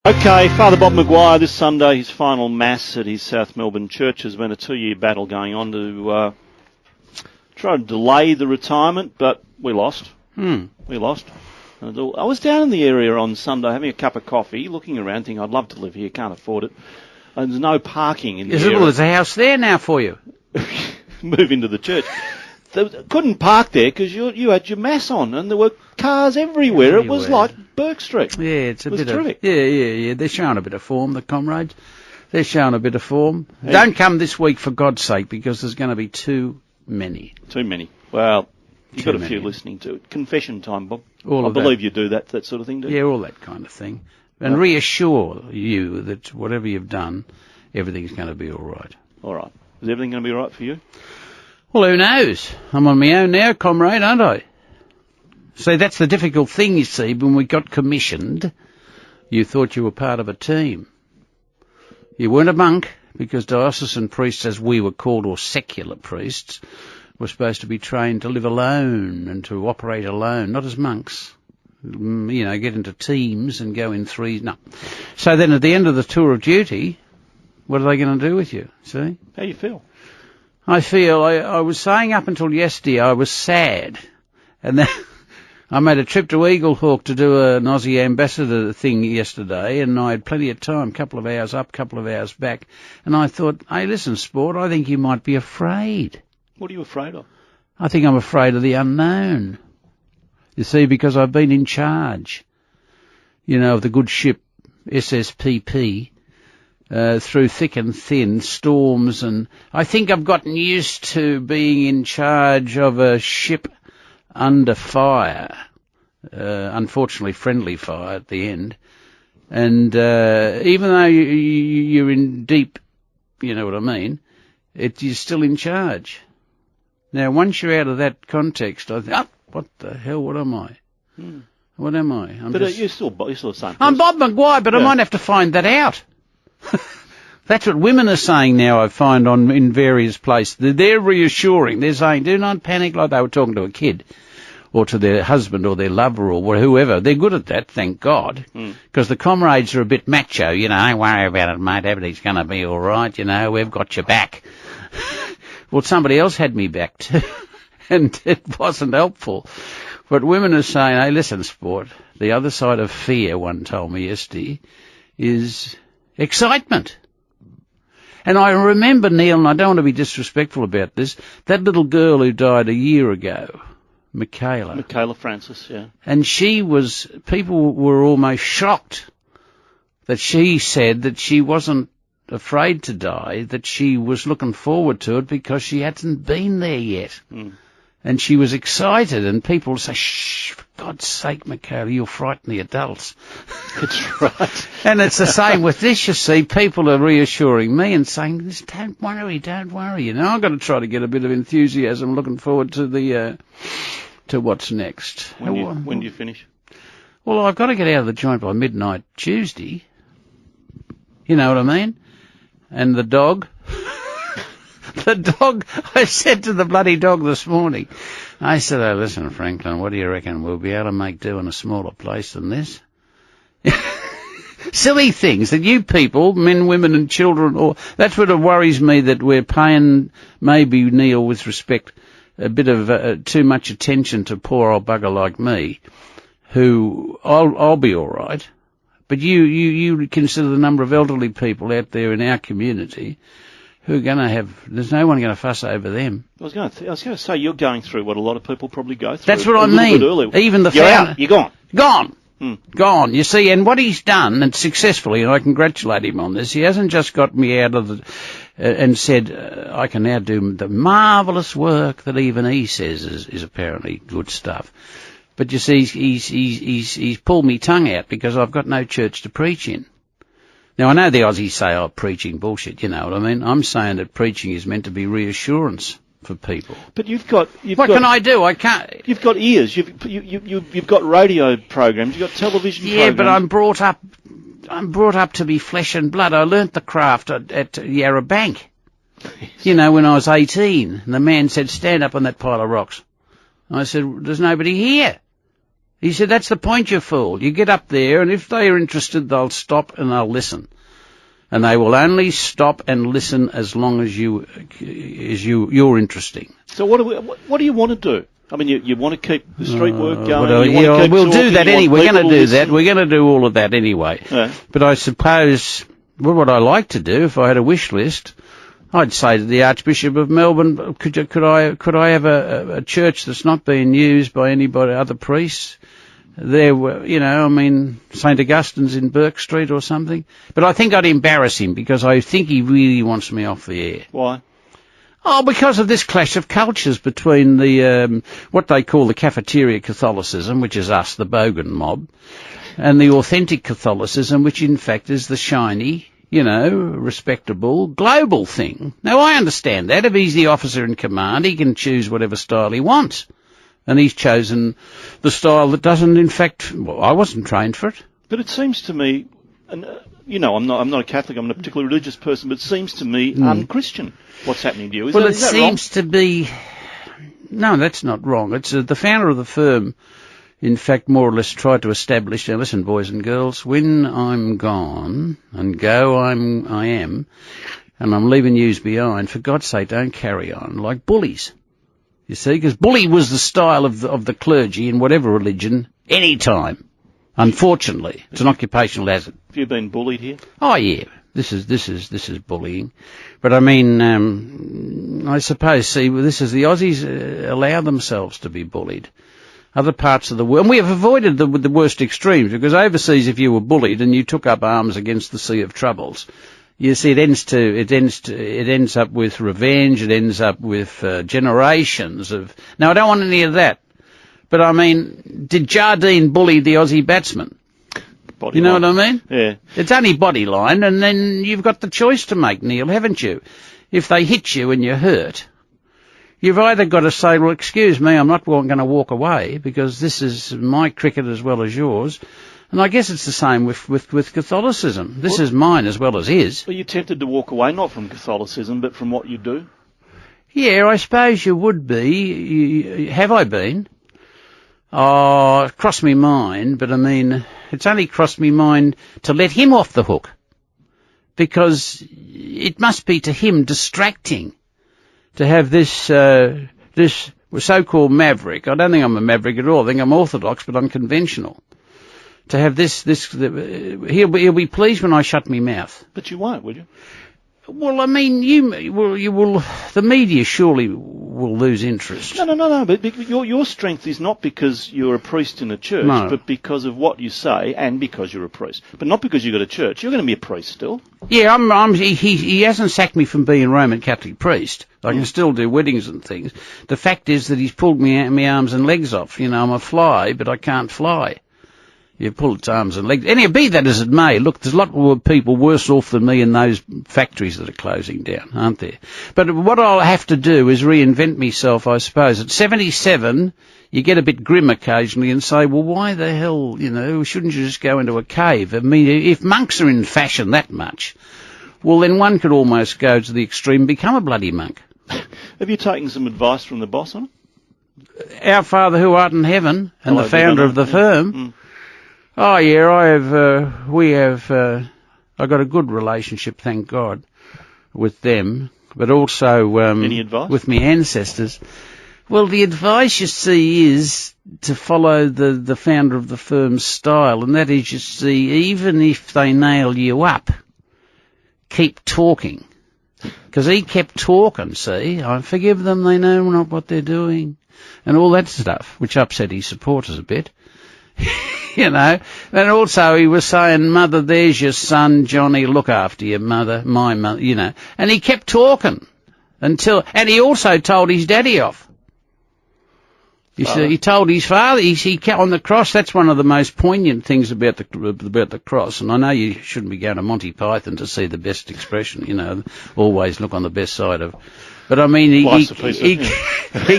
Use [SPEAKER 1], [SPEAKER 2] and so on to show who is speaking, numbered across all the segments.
[SPEAKER 1] Okay, Father Bob Maguire, this Sunday, his final Mass at his South Melbourne Church. Has been a 2-year battle going on to try to delay the retirement, but we lost. We lost. I was down in the area on Sunday having a cup of coffee, looking around, thinking I'd love to live here, can't afford it. And there's no parking in the area.
[SPEAKER 2] Well, there's a house there now for you.
[SPEAKER 1] Move into the church. They couldn't park there because you had your Mass on, and there were cars everywhere. It was like Burke Street.
[SPEAKER 2] Yeah, it was
[SPEAKER 1] terrific.
[SPEAKER 2] Yeah. They're showing a bit of form, the comrades. They're showing a bit of form. Hey. Don't come this week, for God's sake, because there's going to be too many.
[SPEAKER 1] Too many. Well, you've got a few listening to it. Confession time, Bob. I believe you do that sort of thing, do you?
[SPEAKER 2] Yeah, all that kind of thing. And reassure you that whatever you've done, everything's going to be all right.
[SPEAKER 1] All right. Is everything going to be all right for you?
[SPEAKER 2] Well, who knows? I'm on my own now, comrade, aren't I? See, that's the difficult thing, you see. When we got commissioned, you thought you were part of a team. You weren't a monk, because diocesan priests, as we were called, or secular priests, were supposed to be trained to live alone and to operate alone, not as monks. You know, get into teams and go in threes. No. So then at the end of the tour of duty, what are they going to do with you, see?
[SPEAKER 1] How do you feel?
[SPEAKER 2] I feel, I was saying up until yesterday, I was sad. And then I made a trip to Eaglehawk to do an Aussie ambassador thing yesterday, and I had plenty of time, couple of hours up, couple of hours back. And I thought, hey, listen, sport, I think you might be afraid.
[SPEAKER 1] What are you afraid of?
[SPEAKER 2] I think I'm afraid of the unknown. You see, because I've been in charge, you know, of the good ship SSPP, through thick and thin, storms, and I think I've gotten used to being in charge of a ship under fire, unfortunately friendly fire at the end, and even though you're in deep, you know what I mean, you're still in charge. Now, once you're out of that context, I think, what the hell, what am I? What am I?
[SPEAKER 1] You're still the same person.
[SPEAKER 2] I'm Bob Maguire, but I might have to find that out. That's what women are saying now, I find, in various places. They're reassuring. They're saying, do not panic, like they were talking to a kid or to their husband or their lover or whoever. They're good at that, thank God, because the comrades are a bit macho. You know, don't worry about it, mate. Everything's going to be all right. You know, we've got your back. Well, somebody else had me back too, and it wasn't helpful. But women are saying, hey, listen, sport, the other side of fear, one told me yesterday, is excitement. And I remember, Neil, and I don't want to be disrespectful about this, that little girl who died a year ago, Michaela
[SPEAKER 1] Francis, yeah.
[SPEAKER 2] And people were almost shocked that she said that she wasn't afraid to die, that she was looking forward to it because she hadn't been there yet. And she was excited, and people would say, shh, for God's sake, Michaela, you'll frighten the adults.
[SPEAKER 1] That's right.
[SPEAKER 2] And it's the same with this, you see. People are reassuring me and saying, don't worry. You know, I've got to try to get a bit of enthusiasm, looking forward to to what's next.
[SPEAKER 1] When do you finish?
[SPEAKER 2] Well, I've got to get out of the joint by midnight Tuesday. You know what I mean? And the dog... I said to the bloody dog this morning, I said, oh, listen, Franklin, what do you reckon? We'll be able to make do in a smaller place than this? Silly things that you people, men, women and children, that's what worries me, that we're paying, maybe, Neil, with respect, a bit of too much attention to poor old bugger like me, who, I'll be all right. But you consider the number of elderly people out there in our community who are going to there's no one going to fuss over them.
[SPEAKER 1] I was going to say, you're going through what a lot of people probably go through.
[SPEAKER 2] That's what I mean. Even the
[SPEAKER 1] you're out, you're gone.
[SPEAKER 2] Gone. You see, and what he's done, and successfully, and I congratulate him on this, he hasn't just got me out of and said, I can now do the marvellous work that even he says is apparently good stuff. But you see, he's pulled me tongue out because I've got no church to preach in. Now, I know the Aussies say, oh, preaching bullshit, you know what I mean? I'm saying that preaching is meant to be reassurance for people.
[SPEAKER 1] But what
[SPEAKER 2] can I do? I can't.
[SPEAKER 1] You've got ears. You've got radio programs. You've got television programs.
[SPEAKER 2] Yeah, but I'm brought up to be flesh and blood. I learnt the craft at Yarra Bank. You know, when I was 18, and the man said, stand up on that pile of rocks. I said, there's nobody here. He said, that's the point, you fool. You get up there, and if they are interested, they'll stop and they'll listen. And they will only stop and listen as long as you're interesting.
[SPEAKER 1] So what do you want to do? I mean, you want to keep the street work going?
[SPEAKER 2] We'll do that anyway. We're going to do that. We're going to do all of that anyway.
[SPEAKER 1] Yeah.
[SPEAKER 2] But I suppose, what I like to do, if I had a wish list, I'd say to the Archbishop of Melbourne, could I have a church that's not being used by anybody, other priests? There were, St. Augustine's in Burke Street or something. But I think I'd embarrass him because I think he really wants me off the air.
[SPEAKER 1] Why?
[SPEAKER 2] Oh, because of this clash of cultures between the what they call the cafeteria Catholicism, which is us, the Bogan mob, and the authentic Catholicism, which in fact is the shiny, respectable, global thing. Now, I understand that. If he's the officer in command, he can choose whatever style he wants. And he's chosen the style that doesn't, in fact, I wasn't trained for it.
[SPEAKER 1] But it seems to me, and I'm not a Catholic, I'm not a particularly religious person, but it seems to me un-Christian what's happening to you. Is that
[SPEAKER 2] seems
[SPEAKER 1] wrong?
[SPEAKER 2] To be... No, that's not wrong. It's the founder of the firm, in fact, more or less tried to establish, now listen, boys and girls, when I'm gone, and go I am, and I'm leaving yous behind, for God's sake, don't carry on like bullies. You see, because bully was the style of the clergy in whatever religion, any time. Unfortunately, it's an occupational hazard.
[SPEAKER 1] Have you been bullied here?
[SPEAKER 2] Oh yeah, this is bullying. But I mean, I suppose, this is the Aussies allow themselves to be bullied. Other parts of the world, and we have avoided the worst extremes, because overseas, if you were bullied and you took up arms against the Sea of Troubles, you see, it ends up with revenge. It ends up with generations of. Now, I don't want any of that, but I mean, did Jardine bully the Aussie batsman?
[SPEAKER 1] Body
[SPEAKER 2] know
[SPEAKER 1] line.
[SPEAKER 2] what I mean?
[SPEAKER 1] Yeah.
[SPEAKER 2] It's only body line, and then you've got the choice to make, Neil, haven't you? If they hit you and you're hurt, you've either got to say, well, excuse me, I'm not going to walk away because this is my cricket as well as yours. And I guess it's the same with Catholicism. This is mine as well as his.
[SPEAKER 1] Are you tempted to walk away, not from Catholicism, but from what you do?
[SPEAKER 2] Yeah, I suppose you would be. Have I been? Oh, it crossed me mind, but I mean, it's only crossed me mind to let him off the hook. Because it must be to him distracting to have this so-called maverick. I don't think I'm a maverick at all. I think I'm orthodox, but unconventional. To have he'll be pleased when I shut me mouth.
[SPEAKER 1] But you won't, will you?
[SPEAKER 2] Well, I mean, you will. The media surely will lose interest.
[SPEAKER 1] No. But your strength is not because you're a priest in a church, but because of what you say, and because you're a priest. But not because you've got a church. You're going to be a priest still. Yeah,
[SPEAKER 2] he hasn't sacked me from being a Roman Catholic priest. I can still do weddings and things. The fact is that he's pulled me arms and legs off. I'm a fly, but I can't fly. You pull its arms and legs. Anyway, be that as it may, look, there's a lot more people worse off than me in those factories that are closing down, aren't there? But what I'll have to do is reinvent myself, I suppose. At 77, you get a bit grim occasionally and say, well, why the hell, shouldn't you just go into a cave? I mean, if monks are in fashion that much, well, then one could almost go to the extreme and become a bloody monk.
[SPEAKER 1] Have you taken some advice from the boss on it?
[SPEAKER 2] Our Father who art in heaven, and the founder of the firm. Oh yeah, I've got a good relationship, thank God, with them, but also,
[SPEAKER 1] any advice?
[SPEAKER 2] With my ancestors. Well, the advice, you see, is to follow the founder of the firm's style, and that is, you see, even if they nail you up, keep talking. Because he kept talking, see, I forgive them, they know not what they're doing, and all that stuff, which upset his supporters a bit. And also he was saying, Mother, there's your son, Johnny, look after your mother, my mother, And he kept talking and he also told his daddy off. You see, he told his father, he kept on the cross. That's one of the most poignant things about the cross. And I know you shouldn't be going to Monty Python to see the best expression, always look on the best side of But I mean,
[SPEAKER 1] he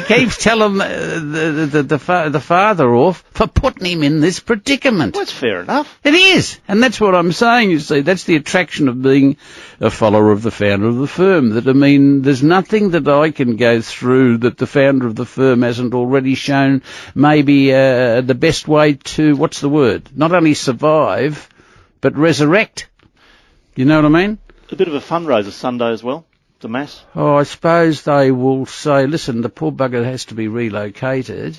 [SPEAKER 2] keeps telling the father off for putting him in this predicament.
[SPEAKER 1] Well, that's fair enough.
[SPEAKER 2] It is, and that's what I'm saying, you see. That's the attraction of being a follower of the founder of the firm. That, I mean, there's nothing that I can go through that the founder of the firm hasn't already shown maybe the best way to, what's the word, not only survive, but resurrect. You know what I mean?
[SPEAKER 1] A bit of a fundraiser Sunday as well, the Mass.
[SPEAKER 2] Oh, I suppose they will say, listen, the poor bugger has to be relocated.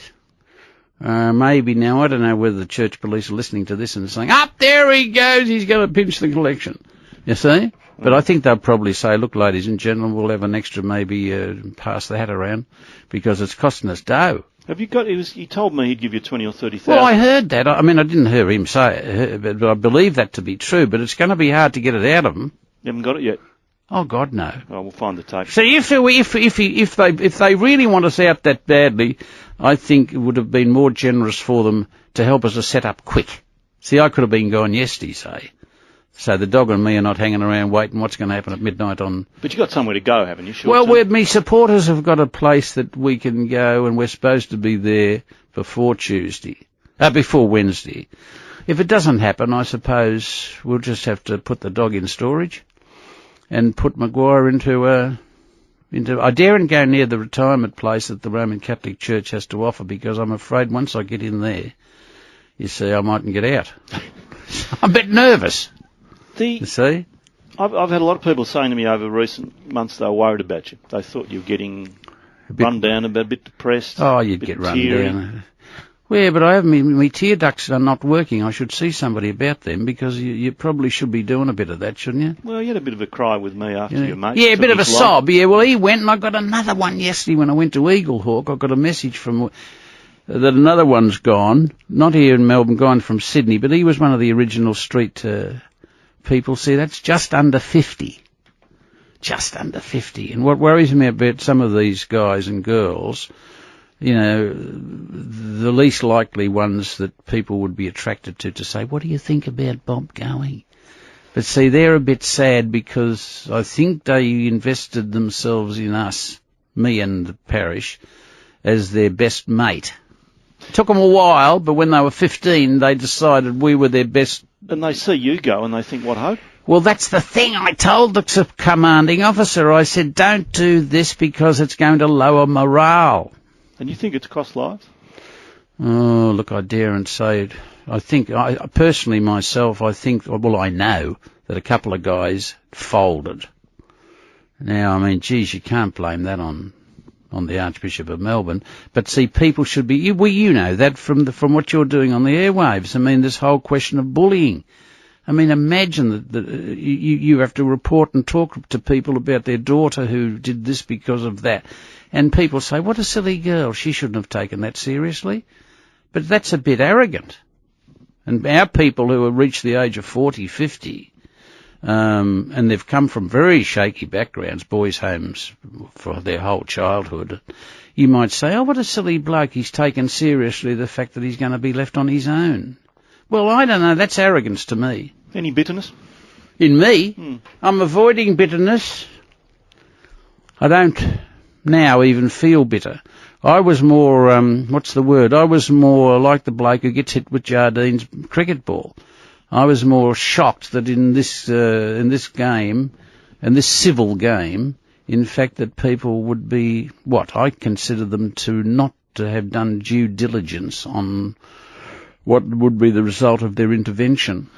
[SPEAKER 2] Maybe now, I don't know whether the church police are listening to this and saying, up there he goes, he's going to pinch the collection. You see? But I think they'll probably say, look, ladies and gentlemen, we'll have an extra maybe pass the hat around because it's costing us dough.
[SPEAKER 1] Have you got, he told me he'd give you 20 or 30,000.
[SPEAKER 2] Well, I heard that. I mean, I didn't hear him say it, but I believe that to be true, but it's going to be hard to get it out of him.
[SPEAKER 1] You haven't got it yet?
[SPEAKER 2] Oh, God, no.
[SPEAKER 1] Oh, we'll find the tape.
[SPEAKER 2] See, if they really want us out that badly, I think it would have been more generous for them to help us to set up quick. See, I could have been gone yesterday, say. So the dog and me are not hanging around waiting what's going to happen at midnight on...
[SPEAKER 1] But you've got somewhere to go, haven't you?
[SPEAKER 2] Well, me supporters have got a place that we can go, and we're supposed to be there before Wednesday. If it doesn't happen, I suppose we'll just have to put the dog in storage and put Maguire into I daren't go near the retirement place that the Roman Catholic Church has to offer because I'm afraid once I get in there, you see, I mightn't get out. I'm a bit nervous. You see?
[SPEAKER 1] I've had a lot of people saying to me over recent months they were worried about you. They thought you were getting run down a bit depressed.
[SPEAKER 2] Oh, you'd get run down. Well, but I have my tear ducts are not working. I should see somebody about them because you probably should be doing a bit of that, shouldn't you?
[SPEAKER 1] Well, you had a bit of a cry with me after your mate.
[SPEAKER 2] Yeah, a bit of a sob. Yeah, well, he went and I got another one yesterday when I went to Eaglehawk. I got a message from that another one's gone, not here in Melbourne, gone from Sydney, but he was one of the original street people. See, that's just under 50. Just under 50. And what worries me about some of these guys and girls, you know, the least likely ones that people would be attracted to say, what do you think about Bob going? But see, they're a bit sad because I think they invested themselves in us, me and the parish, as their best mate. It took them a while, but when they were 15, they decided we were their best.
[SPEAKER 1] And they see you go and they think, what hope?
[SPEAKER 2] Well, that's the thing. I told the commanding officer, I said, don't do this because it's going to lower morale.
[SPEAKER 1] And you think it's cost lives?
[SPEAKER 2] Oh, look, I daren't say it. I think, I personally myself, I know that a couple of guys folded. Now, I mean, geez, you can't blame that on the Archbishop of Melbourne. But see, people should be, you know that from what you're doing on the airwaves. I mean, this whole question of bullying. I mean, imagine that you have to report and talk to people about their daughter who did this because of that. And people say, what a silly girl, she shouldn't have taken that seriously. But that's a bit arrogant. And our people who have reached the age of 40, 50, and they've come from very shaky backgrounds, boys' homes for their whole childhood, you might say, oh, what a silly bloke, he's taken seriously the fact that he's going to be left on his own. Well, I don't know, that's arrogance to me.
[SPEAKER 1] Any bitterness?
[SPEAKER 2] In me? I'm avoiding bitterness. I don't now even feel bitter. I was more, I was more like the bloke who gets hit with Jardine's cricket ball. I was more shocked that in this game, and this civil game, in fact that people would be, I consider them to not to have done due diligence on what would be the result of their intervention.